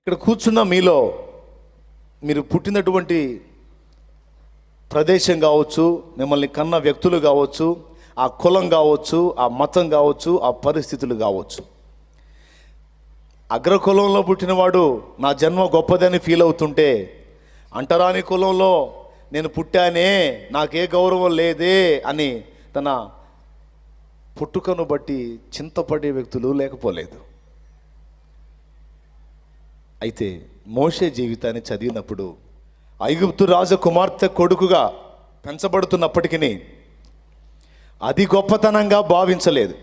ఇక్కడ కూర్చున్న మీలో మీరు పుట్టినటువంటి ప్రదేశం కావచ్చు, మిమ్మల్ని కన్న వ్యక్తులు కావచ్చు, ఆ కులం కావచ్చు, ఆ మతం కావచ్చు, ఆ పరిస్థితులు కావచ్చు. అగ్రకులంలో పుట్టినవాడు నా జన్మ గొప్పదని ఫీల్ అవుతుంటే, అంటరాని కులంలో నేను పుట్టానే, నాకే గౌరవం లేదే అని తన పుట్టుకను బట్టి చింతపడే వ్యక్తులు లేకపోలేదు. అయితే మోషే జీవితాన్ని చదివినప్పుడు ఐగుప్తు రాజకుమార్తె కొడుకుగా పెంచబడుతున్నప్పటికీ అది గొప్పతనంగా భావించలేదు.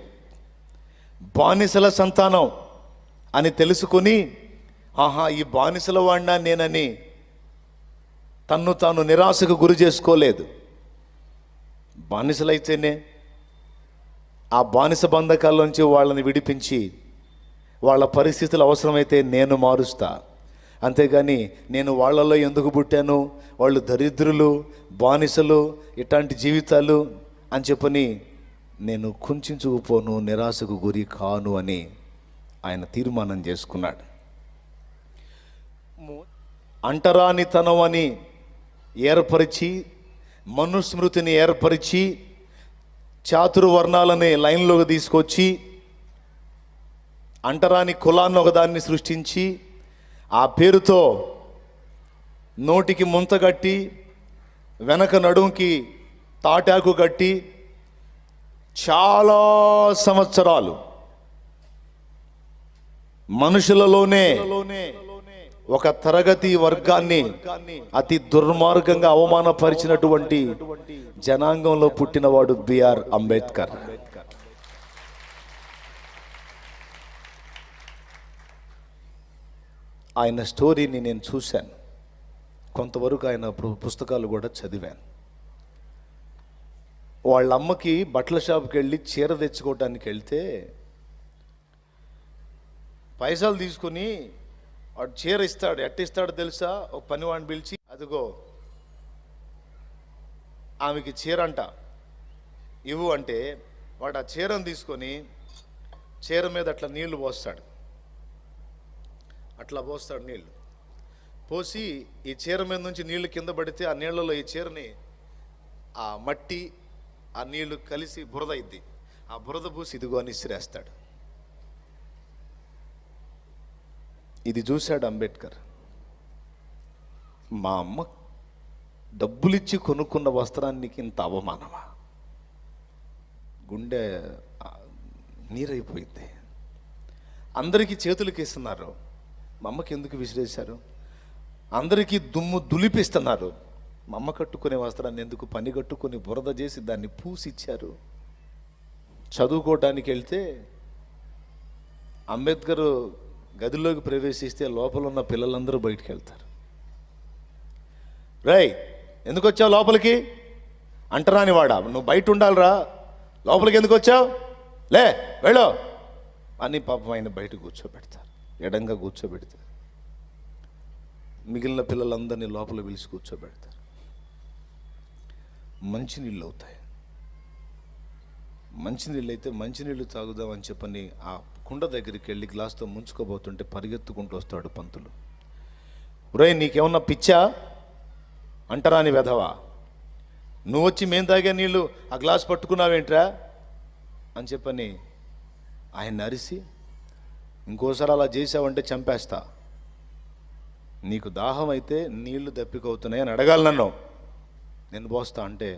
బానిసల సంతానం అని తెలుసుకొని, ఆహా ఈ బానిసల వాడినా నేనని తన్ను తాను నిరాశకు గురి చేసుకోలేదు. బానిసలైతేనే ఆ బానిస బంధకాల్లోంచి వాళ్ళని విడిపించి వాళ్ళ పరిస్థితులు అవసరమైతే నేను మారుస్తా, అంతేగాని నేను వాళ్ళలో ఎందుకు పుట్టాను, వాళ్ళు దరిద్రులు, బానిసలు, ఇట్లాంటి జీవితాలు అని చెప్పని నేను కుంచుకుపోను, నిరాశకు గురి కాను అని ఆయన తీర్మానం చేసుకున్నాడు. అంటరానితనం అని ఏర్పరిచి, మనుస్మృతిని ఏర్పరిచి, చాతుర్వర్ణాలని లైన్లోకి తీసుకొచ్చి, అంటరాని కులాన్ని ఒకదాన్ని సృష్టించి, ఆ పేరుతో నోటికి ముంత కట్టి, వెనక నడుంకి తాటాకు కట్టి చాలా సంవత్సరాలు మనుషులలోనే ఒక తరగతి వర్గాన్ని అతి దుర్మార్గంగా అవమానపరిచినటువంటి జనాంగంలో పుట్టినవాడు బిఆర్ అంబేద్కర్. ఆయన స్టోరీని నేను చూశాను, కొంతవరకు ఆయన పుస్తకాలు కూడా చదివాను. వాళ్ళ అమ్మకి బట్టల షాప్కి వెళ్ళి చీర తెచ్చుకోవడానికి వెళ్తే పైసలు తీసుకుని వాడు చీర ఇస్తాడు. ఎట్టిస్తాడో తెలుసా? ఒక పనివాడిని పిలిచి, అదిగో ఆమెకి చీర అంట ఇవ్వు అంటే, వాడు ఆ చీరను తీసుకొని చీర మీద అట్లా నీళ్లు పోస్తాడు. అట్లా పోస్తాడు నీళ్లు పోసి, ఈ చీర మీద నుంచి నీళ్లు కింద పడితే ఆ నీళ్లలో ఈ చీరని ఆ మట్టి ఆ నీళ్లు కలిసి బురద అయింది. ఆ బురద పూసి ఇదిగో అని ఇసిరేస్తాడు. ఇది చూశాడు అంబేద్కర్. మా అమ్మ డబ్బులిచ్చి కొనుక్కున్న వస్త్రానికి ఇంత అవమానమా? గుండె నీరైపోయింది. అందరికీ చేతులకి ఇస్తున్నారు, మా అమ్మకి ఎందుకు విసిరేశారు? అందరికీ దుమ్ము దులిపిస్తున్నారు, మా అమ్మ కట్టుకునే వస్త్రాన్ని ఎందుకు పని కట్టుకొని బురద చేసి దాన్ని పూసిచ్చారు? చదువుకోవడానికి వెళ్తే అంబేద్కర్ గదిలోకి ప్రవేశిస్తే లోపల ఉన్న పిల్లలందరూ బయటికి వెళ్తారు. రేయ్ ఎందుకు వచ్చావు లోపలికి? అంటరాని వాడా, నువ్వు బయట ఉండాలిరా, లోపలికి ఎందుకు వచ్చావు? లే వెళ్ళు అని పాపం ఆయన బయట కూర్చోబెడతారు, ఎడంగా కూర్చోబెడతారు. మిగిలిన పిల్లలందరినీ లోపల పిలిచి కూర్చోబెడతారు. మంచినీళ్ళు అవుతాయి. మంచినీళ్ళు అయితే మంచినీళ్ళు తాగుదామని చెప్పని ఆ కుండ దగ్గరికి వెళ్ళి గ్లాస్తో ముంచుకోబోతుంటే పరిగెత్తుకుంటూ వస్తాడు పంతులు. ఒరేయ్ నీకేమన్నా పిచ్చా? అంటరాని వెధవా, నువ్వు వచ్చి మేము తాగే నీళ్ళు ఆ గ్లాస్ పట్టుకున్నావేంట్రా అని చెప్పని ఆయన అరిసి, ఇంకోసారి అలా చేసావంటే చంపేస్తా, నీకు దాహం అయితే నీళ్లు దప్పికవుతున్నాయి అని అడగాలి నన్ను, నేను పోస్తా అంటే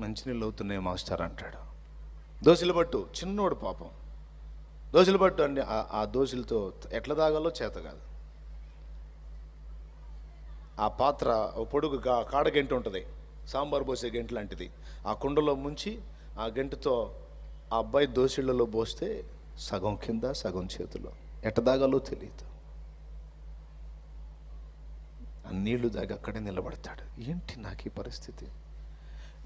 మంచినీళ్ళు అవుతున్నాయి మాస్టర్ అంటాడు. దోశలు పట్టు, చిన్నోడు పాపం, దోశలు పట్టు అంటే ఆ దోశలతో ఎట్లా తాగాలో చేత కాదు. ఆ పాత్ర పొడుగు కాడ గంట ఉంటుంది, సాంబార్ పోసే గంట లాంటిది, ఆ కుండలో ముంచి ఆ గంటతో ఆ అబ్బాయి దోశలలో పోస్తే సగం కింద సగం చేతిలో, ఎట్ట తాగాలో తెలియదు. ఆ నీళ్లు దాగి అక్కడే నిలబడతాడు. ఏంటి నాకు ఈ పరిస్థితి?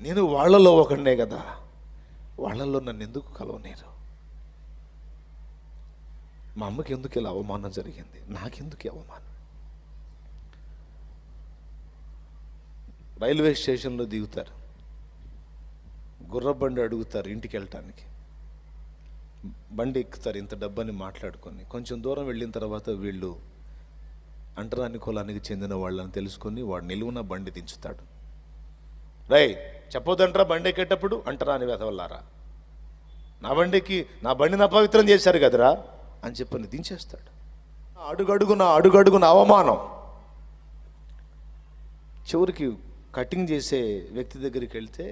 నేను వాళ్ళలో ఒకనే కదా, వాళ్ళల్లో నన్ను ఎందుకు కలవనేరు? మా అమ్మకి ఎందుకు ఇలా అవమానం జరిగింది, నాకెందుకు అవమానం? రైల్వే స్టేషన్లో దిగుతారు, గుర్రబండి అడుగుతారు ఇంటికి వెళ్ళటానికి. బండి ఎక్కుతారు ఇంత డబ్బని మాట్లాడుకొని. కొంచెం దూరం వెళ్ళిన తర్వాత వీళ్ళు అంటరాని కులానికి చెందిన వాళ్ళని తెలుసుకొని వాడు నిలువున బండి దించుతాడు. రై చెప్పొద్దంటారా బండి ఎక్కేటప్పుడు, అంటరాని వెధవల్లారా, నా బండిని అపవిత్రం చేశారు కదరా అని చెప్పని దించేస్తాడు. అడుగడుగున అవమానం. చివరికి కటింగ్ చేసే వ్యక్తి దగ్గరికి వెళ్తే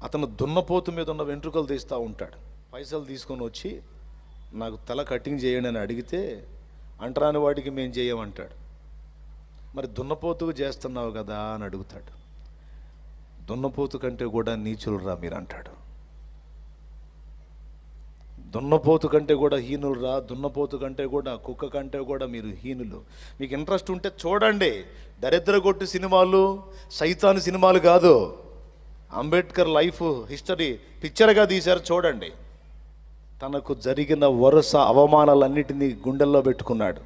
అతను దున్నపోతు మీద ఉన్న వెంట్రుకలు తీస్తూ ఉంటాడు. పైసలు తీసుకొని వచ్చి నాకు తల కటింగ్ చేయండి అని అడిగితే అంటరాని వాడికి మేము చేయమంటాడు. మరి దున్నపోతుకు చేస్తున్నావు కదా అని అడుగుతాడు. దున్నపోతు కంటే కూడా నీచులురా మీరు అంటాడు. దున్నపోతు కంటే కూడా హీనులురా, దున్నపోతు కంటే కూడా, కుక్క కంటే కూడా మీరు హీనులు. మీకు ఇంట్రెస్ట్ ఉంటే చూడండి, దరిద్రగొట్టు సినిమాలు, సైతాను సినిమాలు కాదు, అంబేద్కర్ లైఫ్ హిస్టరీ పిక్చర్గా తీశారు చూడండి. తనకు జరిగిన వరుస అవమానాలన్నిటినీ గుండెల్లో పెట్టుకున్నాడు,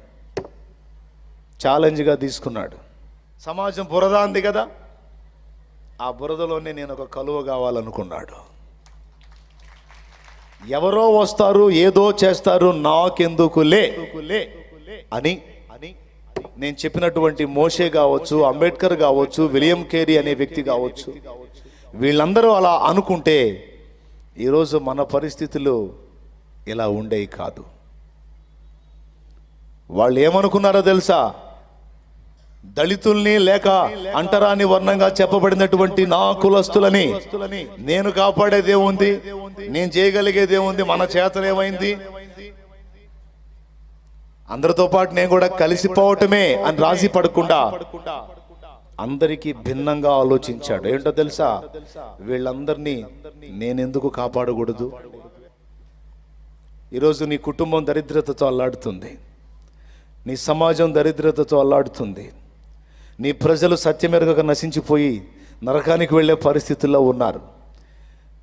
ఛాలెంజ్గా తీసుకున్నాడు. సమాజం బురద అంది కదా, ఆ బురదలోనే నేను ఒక కలువ కావాలనుకున్నాడు. ఎవరో వస్తారు ఏదో చేస్తారు నాకెందుకులే అని నేను చెప్పినటువంటి మోషే కావచ్చు, అంబేద్కర్ కావచ్చు, విలియం కేరీ అనే వ్యక్తి కావచ్చు, వీళ్ళందరూ అలా అనుకుంటే ఈరోజు మన పరిస్థితులు ఇలా ఉండేవి కాదు. వాళ్ళు ఏమనుకున్నారో తెలుసా? దళితుల్ని లేక అంటరాని వర్ణంగా చెప్పబడినటువంటి నా కులస్తులని నేను కాపాడేదేముంది, నేను చేయగలిగేదేముంది, మన చేతనేమైంది, అందరితో పాటు నేను కూడా కలిసిపోవటమే అని రాసి పడకుండా అందరికీ భిన్నంగా ఆలోచించాడు. ఏంటో తెలుసా? వీళ్ళందరినీ నేనెందుకు కాపాడకూడదు? ఈరోజు నీ కుటుంబం దరిద్రతతో అల్లాడుతుంది, నీ సమాజం దరిద్రతతో అల్లాడుతుంది, నీ ప్రజలు సత్యమెరగక నశించిపోయి నరకానికి వెళ్ళే పరిస్థితుల్లో ఉన్నారు.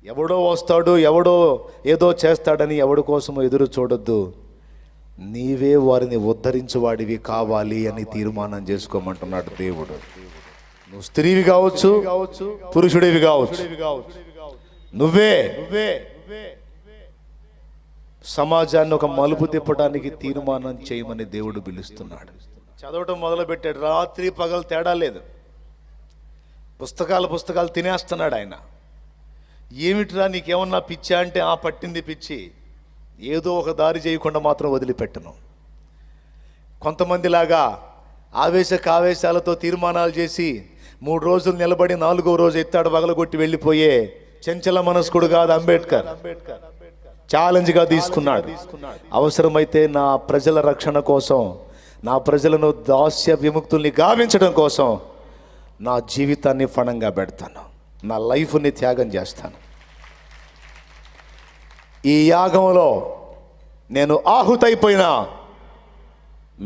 ఎవడో వస్తాడు, ఎవడో ఏదో చేస్తాడని ఎవడి కోసమో ఎదురు చూడొద్దు. నీవే వారిని ఉద్ధరించువాడివి కావాలి అని తీర్మానం చేసుకోమంటున్నాడు దేవుడు. నువ్వు స్త్రీవి కావచ్చు, పురుషుడివి కావచ్చు, నువ్వే సమాజాన్ని ఒక మలుపు తిప్పడానికి తీర్మానం చేయమని దేవుడు పిలుస్తున్నాడు. చదవటం మొదలుపెట్టాడు, రాత్రి పగలు తేడా లేదు, పుస్తకాలు తినేస్తున్నాడు ఆయన. ఏమిట్రా నీకేమన్నా పిచ్చా అంటే, ఆ పట్టింది పిచ్చి, ఏదో ఒక దారి చేయకుండా మాత్రం వదిలిపెట్టను. కొంతమందిలాగా ఆవేశాలతో తీర్మానాలు చేసి 3 రోజులు నిలబడి 4వ రోజు ఎత్తాడు పగలగొట్టి వెళ్ళిపోయే చంచల మనస్కుడు కాదు అంబేద్కర్. ఛాలెంజ్గా తీసుకున్నాడు. అవసరమైతే నా ప్రజల రక్షణ కోసం, నా ప్రజలను దాస్య విముక్తుల్ని గావించడం కోసం నా జీవితాన్ని ఫణంగా పెడతాను, నా లైఫ్ని త్యాగం చేస్తాను. ఈ యాగంలో నేను ఆహుతైపోయినా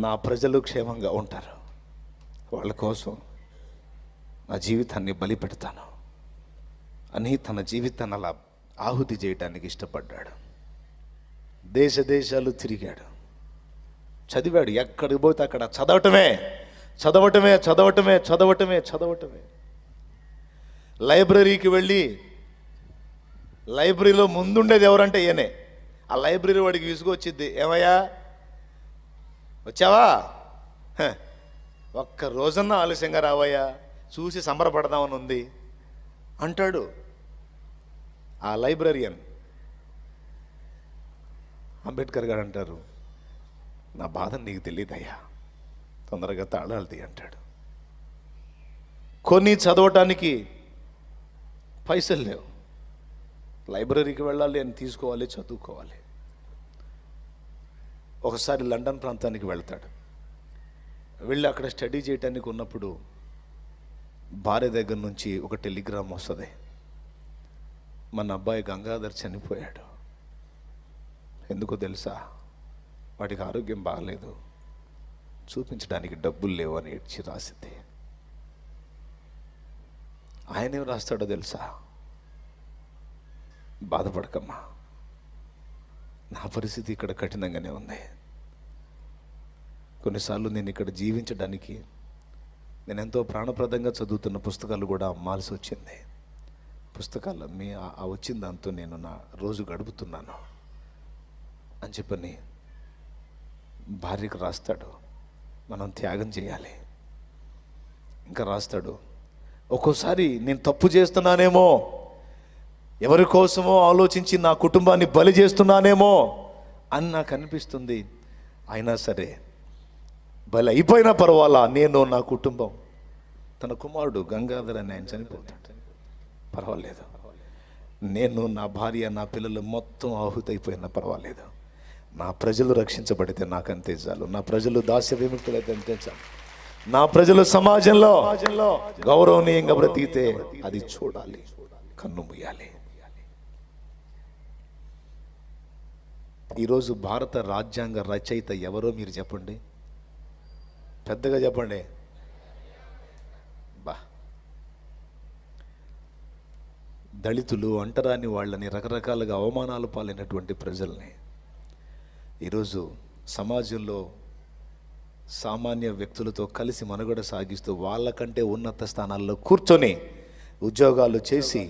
నా ప్రజలు క్షేమంగా ఉంటారు, వాళ్ళ కోసం నా జీవితాన్ని బలి పెడతాను అని తన జీవితాన్ని అలా ఆహుతి చేయడానికి ఇష్టపడ్డాడు. దేశాలు తిరిగాడు, చదివాడు, ఎక్కడికి పోతే అక్కడ చదవటమే. లైబ్రరీకి వెళ్ళి, లైబ్రరీలో ముందుండేది ఎవరంటే ఈయనే. ఆ లైబ్రరీ వాడికి విసుగొచ్చిద్ది, ఏమయ్యా వచ్చావా, ఒక్క రోజన్నా ఆలస్యంగా రావయ్యా, చూసి సంబరపడదామని ఉంది అంటాడు ఆ లైబ్రరియన్. అంబేద్కర్ గారు అంటారు, నా బాధ నీకు తెలియదయ్యా, తొందరగా తాళాలు తీ అంటాడు. కొన్ని చదవటానికి పైసలు లేవు, లైబ్రరీకి వెళ్ళాలి అని తీసుకోవాలి, చదువుకోవాలి. ఒకసారి లండన్ ప్రాంతానికి వెళ్తాడు. వెళ్ళి అక్కడ స్టడీ చేయటానికి ఉన్నప్పుడు భార్య దగ్గర నుంచి ఒక టెలిగ్రామ్ వస్తుంది, మన అబ్బాయి గంగాధర్ చనిపోయాడు. ఎందుకో తెలుసా? వాడికి ఆరోగ్యం బాగలేదు, చూపించడానికి డబ్బులు లేవు అని ఏడ్చి రాసింది. ఆయన ఏం రాస్తాడో తెలుసా? బాధపడకమ్మా, నా పరిస్థితి ఇక్కడ కఠినంగానే ఉంది, కొన్నిసార్లు నేను ఇక్కడ జీవించడానికి నేను ఎంతో ప్రాణప్రదంగా చదువుతున్న పుస్తకాలు కూడా అమ్మాల్సి వచ్చింది, పుస్తకాలు ఆ వచ్చిన దాంతో నేను నా రోజు గడుపుతున్నాను అని చెప్పని భార్యకు రాస్తాడు. మనం త్యాగం చేయాలి. ఇంకా రాస్తాడు, ఒక్కోసారి నేను తప్పు చేస్తున్నానేమో, ఎవరి కోసమో ఆలోచించి నా కుటుంబాన్ని బలి చేస్తున్నానేమో అని నాకు అనిపిస్తుంది. అయినా సరే బలి అయిపోయినా పర్వాలా, నేను నా కుటుంబం, తన కుమారుడు గంగాధర్ అని ఆయన చనిపోతాడు, పర్వాలేదు, నేను నా భార్య నా పిల్లలు మొత్తం ఆహుతైపోయినా పర్వాలేదు, నా ప్రజలు రక్షించబడితే నాకు అంతే చాలు, నా ప్రజలు దాస్య విముక్తులైతే అంతే చాలు, నా ప్రజలు సమాజంలో గౌరవనీయంగా బ్రతికితే అది చూడాలి, కన్ను మూయాలి. ఈరోజు భారత రాజ్యాంగ రచయిత ఎవరో మీరు చెప్పండి, పెద్దగా చెప్పండి. దళితులు, అంటరాని వాళ్ళని, రకరకాలుగా అవమానాలు పాలైనటువంటి ప్రజల్ని ఈరోజు సమాజంలో సామాన్య వ్యక్తులతో కలిసి మనుగడ సాగిస్తూ వాళ్ళకంటే ఉన్నత స్థానాల్లో కూర్చొని ఉద్యోగాలు చేసి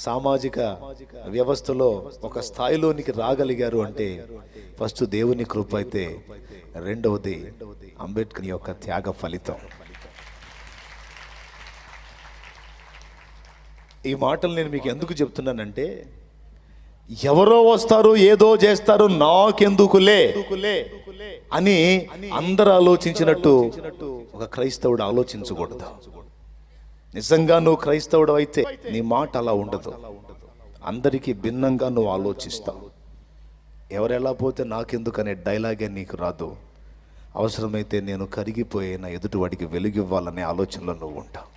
సామాజిక వ్యవస్థలో ఒక స్థాయిలోనికి రాగలిగారు అంటే ఫస్ట్ దేవుని కృప అయితే, రెండవది అంబేద్కర్ యొక్క త్యాగ ఫలితం. ఈ మాటలు నేను మీకు ఎందుకు చెప్తున్నానంటే, ఎవరో వస్తారు ఏదో చేస్తారు నాకెందుకులే అని అందరూ ఆలోచించినట్టు ఒక క్రైస్తవుడు ఆలోచించకూడదు. నిజంగా నువ్వు క్రైస్తవుడు అయితే నీ మాట అలా ఉండదు. అందరికీ భిన్నంగా నువ్వు ఆలోచిస్తావు. ఎవరెలా పోతే నాకెందుకు అనే డైలాగే నీకు రాదు. అవసరమైతే నేను కరిగిపోయిన ఎదుటివాడికి వెలుగివ్వాలనే ఆలోచనలో నువ్వు ఉంటావు.